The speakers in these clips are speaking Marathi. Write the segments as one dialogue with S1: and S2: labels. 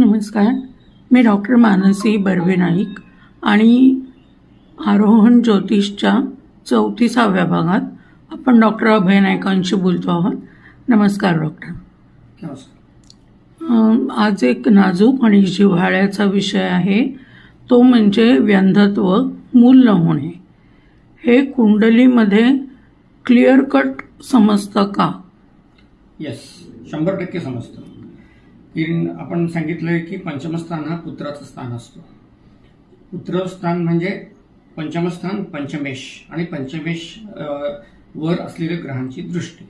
S1: नमस्कार, मी डॉक्टर मानसी बर्वे नाईक आणि आरोहण ज्योतिषच्या 34व्या भागात आपण डॉक्टर अभय नाईकांशी बोलतो आहोत. नमस्कार डॉक्टर. आज एक नाजूक आणि जिव्हाळ्याचा विषय आहे, तो म्हणजे व्यंधत्व, मूल न होणे. हे कुंडलीमध्ये क्लिअर कट समजतं का?
S2: येस, 100% समजतं. की आपण सांगितलंय की पंचमस्थान हा पुत्राचं स्थान असतो. पुत्रस्थान म्हणजे पंचमस्थान, पंचमेश आणि पंचमेश वर असलेल्या ग्रहांची दृष्टी.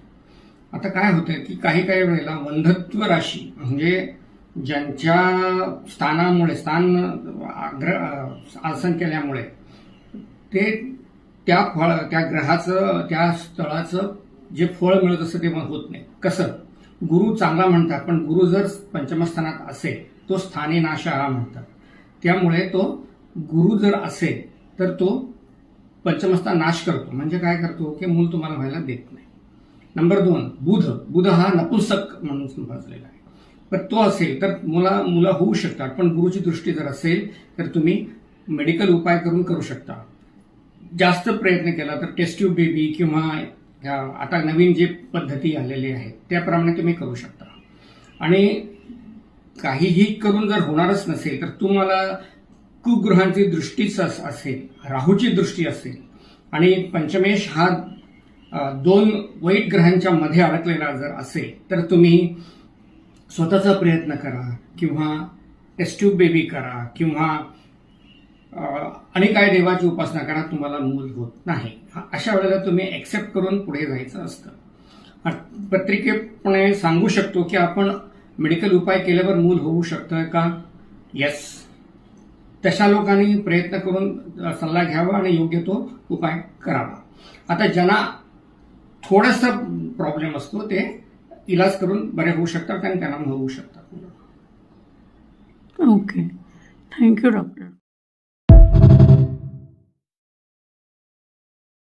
S2: आता काय होतं की काही वेळेला वंधत्व राशी म्हणजे ज्यांच्या स्थानामुळे आसन केल्यामुळे ते त्या ग्रहाचं त्या स्थळाचं जे फळ मिळत असतं ते होत नाही. कसं? गुरु चांगला म्हणतात, पण गुरु जर पंचमस्थानात असेल तो स्थानी नाशः म्हणतात. त्यामुळे तो गुरु जर असेल तर तो पंचमस्थान नाश करतो. म्हणजे काय करतो की मूल तुम्हाला व्हायला देत नाही. नंबर 2, बुध हा नपुंसक म्हणून समजलेला आहे. पण तो असेल तर मुलं होऊ शकतात, पण गुरुची दृष्टी जर असेल तर तुम्ही मेडिकल उपाय करू शकता. जास्त प्रयत्न केला तर टेस्ट ट्यूब बेबी किंवा आता नवीन जे पद्धती आलेली आहेत त्याप्रमाणे तुम्ही करू शकता. आणि काहीही करून जर होणारच नसेल तर तुम्हाला कुग्रहांची दृष्टीच असेल, राहूची दृष्टी असेल आणि पंचमेश हा 2 वाईट ग्रहांच्या मध्ये अडकलेला जर असेल तर तुम्ही स्वतःचा प्रयत्न करा किंवा टेस्ट ट्यूब बेबी करा किंवा आणि काय देवाची उपासना करा, तुम्हाला मूल होत नाही. अशा वेळेला तुम्ही एक्सेप्ट करून पुढे जायचं असतं. पत्रिकेपणे सांगू शकतो की आपण मेडिकल उपाय केल्यावर मूल होऊ शकतं का? येस. तशा लोकांनी प्रयत्न करून सल्ला घ्यावा आणि योग्य तो उपाय करावा. आता ज्यांना थोडासा प्रॉब्लेम असतो ते इलाज करून बरे होऊ शकतात आणि त्यांना होऊ शकतात.
S1: Okay, thank you doctor.